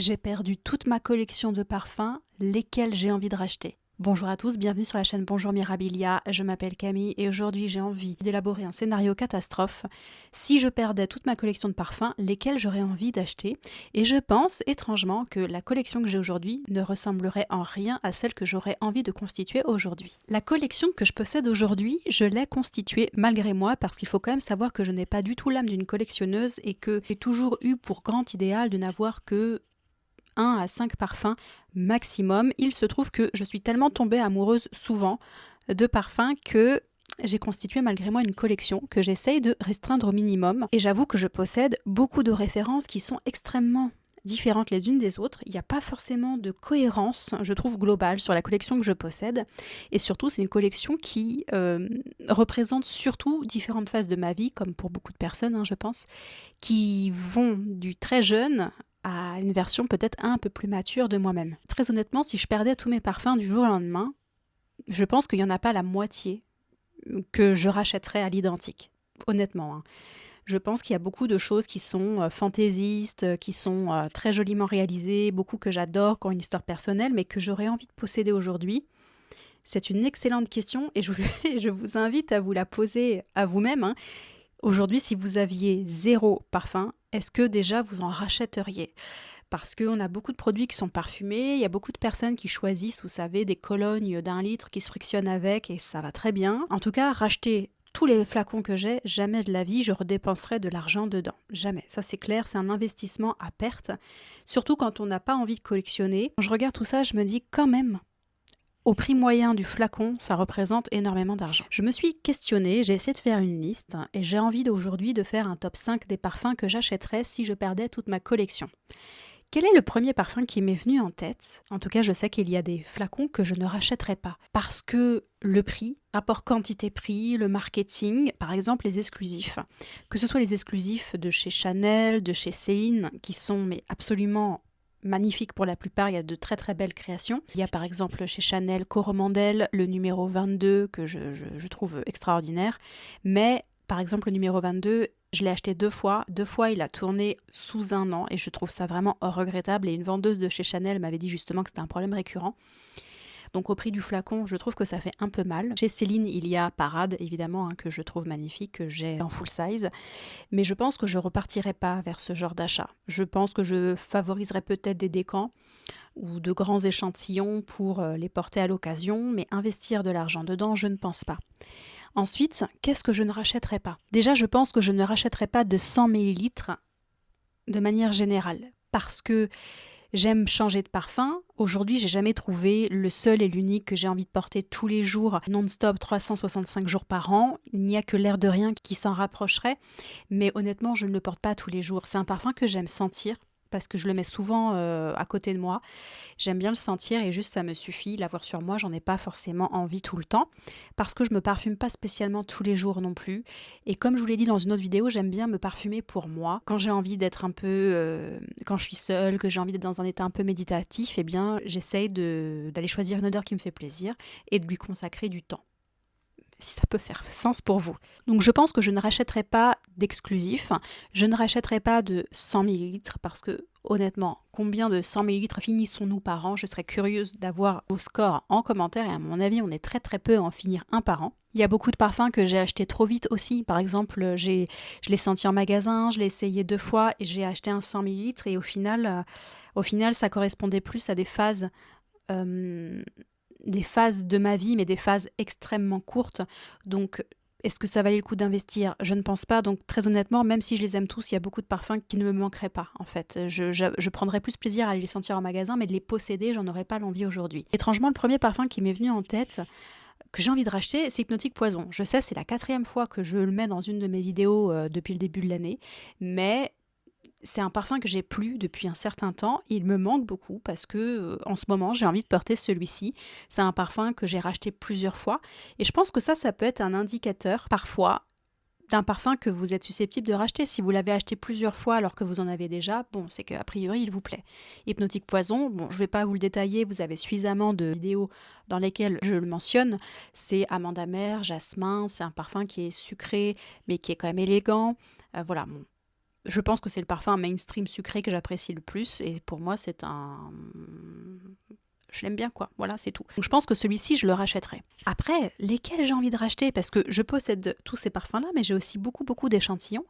J'ai perdu toute ma collection de parfums, lesquels j'ai envie de racheter. Bonjour à tous, bienvenue sur la chaîne Bonjour Mirabilia, je m'appelle Camille et aujourd'hui j'ai envie d'élaborer un scénario catastrophe. Si je perdais toute ma collection de parfums, lesquels j'aurais envie d'acheter? Et je pense étrangement que la collection que j'ai aujourd'hui ne ressemblerait en rien à celle que j'aurais envie de constituer aujourd'hui. La collection que je possède aujourd'hui, je l'ai constituée malgré moi parce qu'il faut quand même savoir que je n'ai pas du tout l'âme d'une collectionneuse et que j'ai toujours eu pour grand idéal de n'avoir que 1 à 5 parfums maximum. Il se trouve que je suis tellement tombée amoureuse souvent de parfums que j'ai constitué malgré moi une collection que j'essaye de restreindre au minimum. Et j'avoue que je possède beaucoup de références qui sont extrêmement différentes les unes des autres. Il n'y a pas forcément de cohérence, je trouve, globale sur la collection que je possède. Et surtout, c'est une collection qui représente surtout différentes phases de ma vie, comme pour beaucoup de personnes, je pense, qui vont du très jeune à une version peut-être un peu plus mature de moi-même. Très honnêtement, si je perdais tous mes parfums du jour au lendemain, je pense qu'il n'y en a pas la moitié que je rachèterais à l'identique. Honnêtement, Je pense qu'il y a beaucoup de choses qui sont fantaisistes, qui sont très joliment réalisées, beaucoup que j'adore, qui ont une histoire personnelle, mais que j'aurais envie de posséder aujourd'hui. C'est une excellente question et je vous invite à vous la poser à vous-même. Aujourd'hui, si vous aviez 0 parfum, est-ce que déjà vous en rachèteriez? Parce qu'on a beaucoup de produits qui sont parfumés, il y a beaucoup de personnes qui choisissent, vous savez, des colognes d'1 litre qui se frictionnent avec et ça va très bien. En tout cas, racheter tous les flacons que j'ai, jamais de la vie je redépenserai de l'argent dedans. Jamais. Ça c'est clair, c'est un investissement à perte. Surtout quand on n'a pas envie de collectionner. Quand je regarde tout ça, je me dis quand même, au prix moyen du flacon, ça représente énormément d'argent. Je me suis questionnée, j'ai essayé de faire une liste et j'ai envie aujourd'hui de faire un top 5 des parfums que j'achèterais si je perdais toute ma collection. Quel est le premier parfum qui m'est venu en tête? En tout cas, je sais qu'il y a des flacons que je ne rachèterai pas. Parce que le prix, rapport quantité-prix, le marketing, par exemple les exclusifs. Que ce soit les exclusifs de chez Chanel, de chez Céline, qui sont mais absolument magnifiques pour la plupart, il y a de très très belles créations. Il y a par exemple chez Chanel Coromandel, le numéro 22 que je trouve extraordinaire. Mais par exemple le numéro 22, je l'ai acheté 2 fois. 2 fois, il a tourné sous 1 an et je trouve ça vraiment regrettable. Et une vendeuse de chez Chanel m'avait dit justement que c'était un problème récurrent. Donc au prix du flacon, je trouve que ça fait un peu mal. Chez Céline, il y a Parade, évidemment, que je trouve magnifique, que j'ai en full size. Mais je pense que je repartirai pas vers ce genre d'achat. Je pense que je favoriserai peut-être des décants ou de grands échantillons pour les porter à l'occasion, mais investir de l'argent dedans, je ne pense pas. Ensuite, qu'est-ce que je ne rachèterai pas? Déjà, je pense que je ne rachèterai pas de 100 ml de manière générale, parce que j'aime changer de parfum. Aujourd'hui, j'ai jamais trouvé le seul et l'unique que j'ai envie de porter tous les jours, non-stop, 365 jours par an. Il n'y a que l'air de rien qui s'en rapprocherait, mais honnêtement, je ne le porte pas tous les jours. C'est un parfum que j'aime sentir, parce que je le mets souvent à côté de moi. J'aime bien le sentir et juste ça me suffit. L'avoir sur moi, j'en ai pas forcément envie tout le temps parce que je me parfume pas spécialement tous les jours non plus. Et comme je vous l'ai dit dans une autre vidéo, j'aime bien me parfumer pour moi. Quand j'ai envie d'être un peu, quand je suis seule, que j'ai envie d'être dans un état un peu méditatif, eh bien j'essaye d'aller choisir une odeur qui me fait plaisir et de lui consacrer du temps, si ça peut faire sens pour vous. Donc je pense que je ne rachèterai pas d'exclusif, je ne rachèterai pas de 100 ml parce que honnêtement, combien de 100 ml finissons-nous par an? Je serais curieuse d'avoir vos scores en commentaire et à mon avis, on est très très peu à en finir un par an. Il y a beaucoup de parfums que j'ai achetés trop vite aussi. Par exemple, je l'ai senti en magasin, je l'ai essayé 2 fois et j'ai acheté un 100 ml et au final, ça correspondait plus à des phases de ma vie, mais des phases extrêmement courtes. Donc, est-ce que ça valait le coup d'investir? Je ne pense pas. Donc, très honnêtement, même si je les aime tous, il y a beaucoup de parfums qui ne me manqueraient pas, en fait. Je prendrais plus plaisir à les sentir en magasin, mais de les posséder, j'en aurais pas l'envie aujourd'hui. Étrangement, le premier parfum qui m'est venu en tête, que j'ai envie de racheter, c'est Hypnotique Poison. Je sais, c'est la 4e fois que je le mets dans une de mes vidéos depuis le début de l'année, mais c'est un parfum que j'ai plus depuis un certain temps. Il me manque beaucoup parce que en ce moment, j'ai envie de porter celui-ci. C'est un parfum que j'ai racheté plusieurs fois et je pense que ça peut être un indicateur parfois d'un parfum que vous êtes susceptible de racheter. Si vous l'avez acheté plusieurs fois alors que vous en avez déjà, bon, c'est qu'a priori, il vous plaît. Hypnotique Poison, bon, je ne vais pas vous le détailler, vous avez suffisamment de vidéos dans lesquelles je le mentionne. C'est amande amère, jasmin, c'est un parfum qui est sucré mais qui est quand même élégant. Voilà, bon. Je pense que c'est le parfum mainstream sucré que j'apprécie le plus et pour moi c'est un... Je l'aime bien quoi, voilà c'est tout. Donc je pense que celui-ci je le rachèterai. Après, lesquels j'ai envie de racheter parce que je possède tous ces parfums là mais j'ai aussi beaucoup d'échantillons,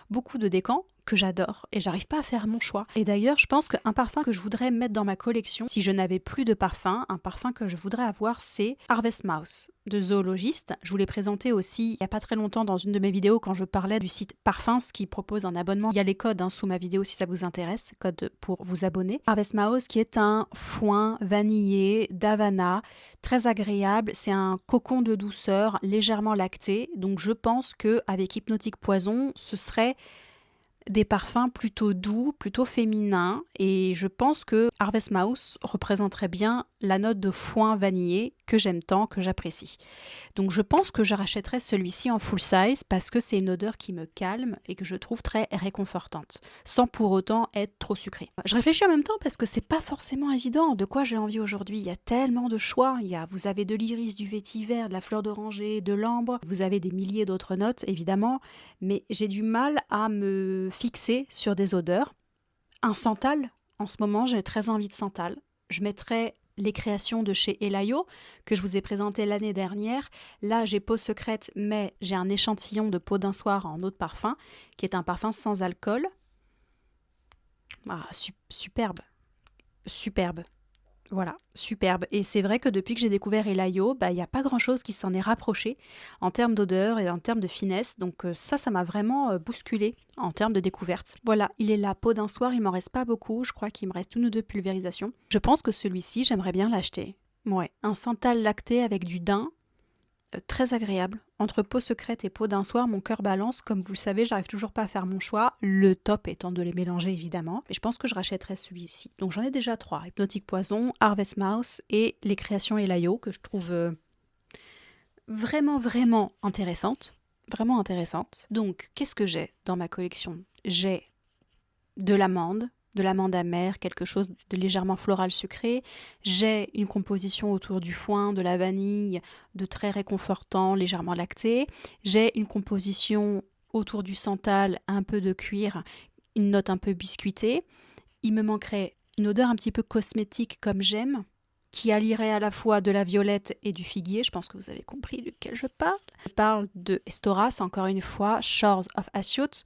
beaucoup de décants que j'adore et j'arrive pas à faire mon choix. Et d'ailleurs je pense qu'un parfum que je voudrais mettre dans ma collection si je n'avais plus de parfum, un parfum que je voudrais avoir c'est Harvest Mouse de Zoologist. Je vous l'ai présenté aussi il y a pas très longtemps dans une de mes vidéos quand je parlais du site Parfums qui propose un abonnement. Il y a les codes sous ma vidéo si ça vous intéresse, code pour vous abonner. Harvest Mouse qui est un foin vanillé d'Havana, très agréable, c'est un cocon de douceur légèrement lacté, donc je pense qu'avec Hypnotique Poison, ce serait des parfums plutôt doux, plutôt féminins, et je pense que Harvest Mouse représenterait bien la note de foin vanillé que j'aime tant, que j'apprécie. Donc je pense que je rachèterai celui-ci en full size parce que c'est une odeur qui me calme et que je trouve très réconfortante, sans pour autant être trop sucrée. Je réfléchis en même temps parce que c'est pas forcément évident de quoi j'ai envie aujourd'hui. Il y a tellement de choix. Vous avez de l'iris, du vétiver, de la fleur d'oranger, de l'ambre. Vous avez des milliers d'autres notes, évidemment, mais j'ai du mal à me fixer sur des odeurs. Un santal, en ce moment, j'ai très envie de santal. Je mettrai les créations de chez Elayo que je vous ai présentées l'année dernière. Là, j'ai Peau Secrète, mais j'ai un échantillon de Peau d'un soir en eau de parfum, qui est un parfum sans alcool. Ah, superbe. Superbe. Voilà, superbe. Et c'est vrai que depuis que j'ai découvert Elayo, il n'y a pas grand-chose qui s'en est rapproché en termes d'odeur et en termes de finesse. Donc ça m'a vraiment bousculé en termes de découverte. Voilà, il est là, Peau d'un soir, il m'en reste pas beaucoup. Je crois qu'il me reste une ou deux pulvérisations. Je pense que celui-ci, j'aimerais bien l'acheter. Ouais, un santal lacté avec du daim, très agréable. Entre Peau Secrète et Peau d'un soir, mon cœur balance. Comme vous le savez, j'arrive toujours pas à faire mon choix. Le top étant de les mélanger, évidemment. Mais je pense que je rachèterai celui-ci. Donc j'en ai déjà 3. Hypnotique Poison, Harvest Mouse et les créations Elayo, que je trouve vraiment intéressantes. Vraiment intéressantes. Donc, qu'est-ce que j'ai dans ma collection? J'ai de l'amande amère, quelque chose de légèrement floral sucré. J'ai une composition autour du foin, de la vanille, de très réconfortant, légèrement lacté. J'ai une composition autour du santal, un peu de cuir, une note un peu biscuitée. Il me manquerait une odeur un petit peu cosmétique comme j'aime, qui allierait à la fois de la violette et du figuier. Je pense que vous avez compris duquel je parle. Je parle de Estoras, encore une fois, Shores of Assiout,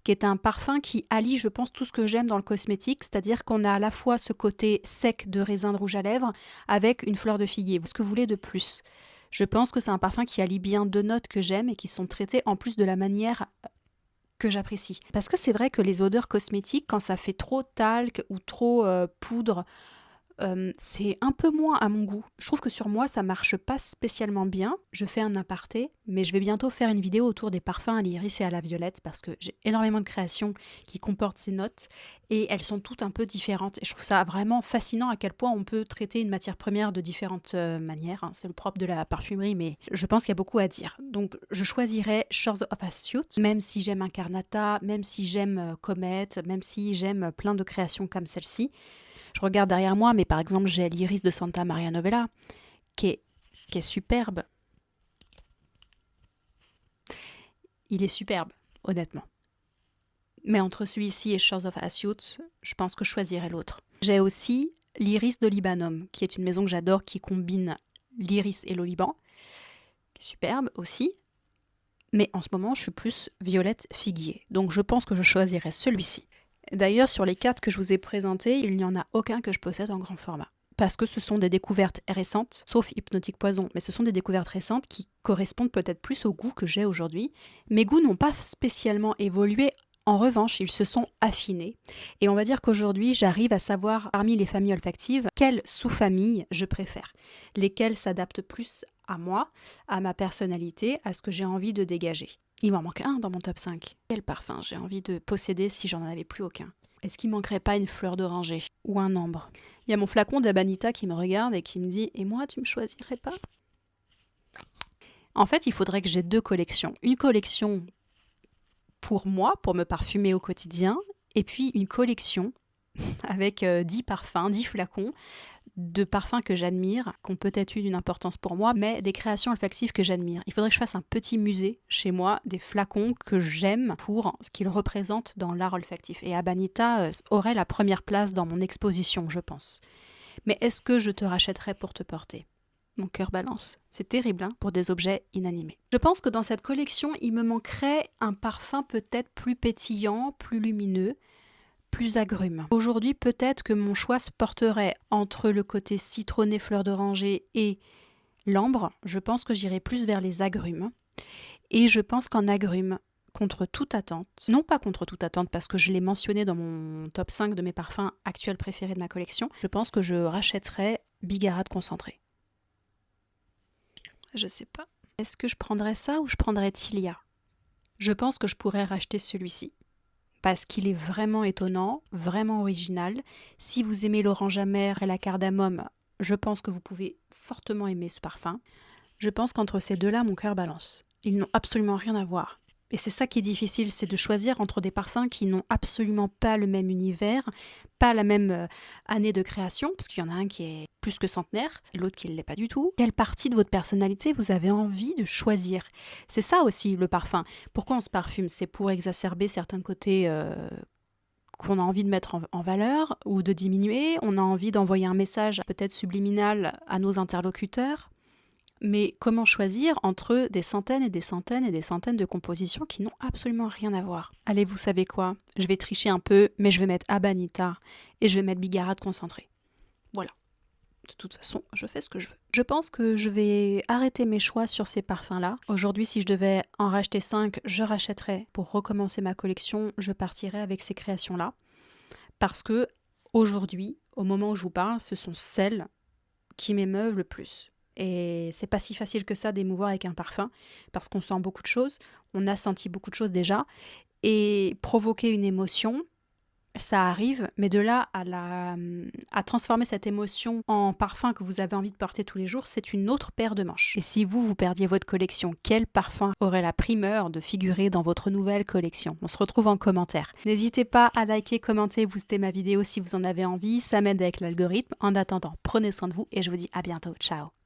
qui est un parfum qui allie, je pense, tout ce que j'aime dans le cosmétique, c'est-à-dire qu'on a à la fois ce côté sec de raisin de rouge à lèvres avec une fleur de figuier. Ce que vous voulez de plus? Je pense que c'est un parfum qui allie bien deux notes que j'aime et qui sont traitées en plus de la manière que j'apprécie. Parce que c'est vrai que les odeurs cosmétiques, quand ça fait trop talc ou trop poudre, c'est un peu moins à mon goût. Je trouve que sur moi, ça marche pas spécialement bien. Je fais un aparté, mais je vais bientôt faire une vidéo autour des parfums à l'iris et à la violette parce que j'ai énormément de créations qui comportent ces notes et elles sont toutes un peu différentes. Et je trouve ça vraiment fascinant à quel point on peut traiter une matière première de différentes manières. C'est le propre de la parfumerie, mais je pense qu'il y a beaucoup à dire. Donc je choisirais Shores of Assiout, même si j'aime Incarnata, même si j'aime Comet, même si j'aime plein de créations comme celle-ci. Je regarde derrière moi, mais par exemple, j'ai l'Iris de Santa Maria Novella, qui est superbe. Il est superbe, honnêtement. Mais entre celui-ci et Shores of Assiout, je pense que je choisirais l'autre. J'ai aussi l'Iris de Libanum, qui est une maison que j'adore, qui combine l'iris et l'oliban. Superbe aussi. Mais en ce moment, je suis plus violette figuier. Donc je pense que je choisirais celui-ci. D'ailleurs, sur les 4 que je vous ai présentés, il n'y en a aucun que je possède en grand format. Parce que ce sont des découvertes récentes, sauf Hypnotique Poison, mais ce sont des découvertes récentes qui correspondent peut-être plus au goût que j'ai aujourd'hui. Mes goûts n'ont pas spécialement évolué, en revanche, ils se sont affinés. Et on va dire qu'aujourd'hui, j'arrive à savoir, parmi les familles olfactives, quelles sous-familles je préfère. Lesquelles s'adaptent plus à moi, à ma personnalité, à ce que j'ai envie de dégager. Il m'en manque un dans mon top 5. Quel parfum j'ai envie de posséder si j'en avais plus aucun? Est-ce qu'il manquerait pas une fleur d'oranger ou un ambre? Il y a mon flacon d'Abanita qui me regarde et qui me dit « Et moi, tu me choisirais pas ?» En fait, il faudrait que j'ai 2 collections. Une collection pour moi, pour me parfumer au quotidien, et puis une collection avec 10 parfums, 10 flacons de parfums que j'admire, qui ont peut-être eu une importance pour moi, mais des créations olfactives que j'admire. Il faudrait que je fasse un petit musée chez moi des flacons que j'aime pour ce qu'ils représentent dans l'art olfactif. Et Abanita aurait la première place dans mon exposition, je pense. Mais est-ce que je te rachèterais pour te porter ? Mon cœur balance. C'est terrible pour des objets inanimés. Je pense que dans cette collection, il me manquerait un parfum peut-être plus pétillant, plus lumineux, plus agrumes. Aujourd'hui, peut-être que mon choix se porterait entre le côté citronné, fleur d'oranger et l'ambre. Je pense que j'irai plus vers les agrumes. Et je pense qu'en agrumes, contre toute attente, non pas contre toute attente parce que je l'ai mentionné dans mon top 5 de mes parfums actuels préférés de ma collection, je pense que je rachèterais Bigarade concentré. Je sais pas. Est-ce que je prendrais ça ou je prendrais Tilia ? Je pense que je pourrais racheter celui-ci. Parce qu'il est vraiment étonnant, vraiment original. Si vous aimez l'orange amer et la cardamome, je pense que vous pouvez fortement aimer ce parfum. Je pense qu'entre ces deux-là, mon cœur balance. Ils n'ont absolument rien à voir. Et c'est ça qui est difficile, c'est de choisir entre des parfums qui n'ont absolument pas le même univers, pas la même année de création, parce qu'il y en a un qui est plus que centenaire, et l'autre qui ne l'est pas du tout. Quelle partie de votre personnalité vous avez envie de choisir ? C'est ça aussi le parfum. Pourquoi on se parfume ? C'est pour exacerber certains côtés qu'on a envie de mettre en valeur ou de diminuer. On a envie d'envoyer un message peut-être subliminal à nos interlocuteurs. Mais comment choisir entre des centaines et des centaines et des centaines de compositions qui n'ont absolument rien à voir ? Allez, vous savez quoi ? Je vais tricher un peu, mais je vais mettre Abanita et je vais mettre Bigarade concentré. Voilà. De toute façon, je fais ce que je veux. Je pense que je vais arrêter mes choix sur ces parfums-là. Aujourd'hui, si je devais en racheter 5, je rachèterais. Pour recommencer ma collection, je partirais avec ces créations-là. Parce que aujourd'hui, au moment où je vous parle, ce sont celles qui m'émeuvent le plus. Et c'est pas si facile que ça d'émouvoir avec un parfum, parce qu'on sent beaucoup de choses, on a senti beaucoup de choses déjà, et provoquer une émotion, ça arrive, mais de là à transformer cette émotion en parfum que vous avez envie de porter tous les jours, c'est une autre paire de manches. Et si vous perdiez votre collection, quel parfum aurait la primeur de figurer dans votre nouvelle collection ? On se retrouve en commentaire. N'hésitez pas à liker, commenter, booster ma vidéo si vous en avez envie, ça m'aide avec l'algorithme. En attendant, prenez soin de vous et je vous dis à bientôt. Ciao.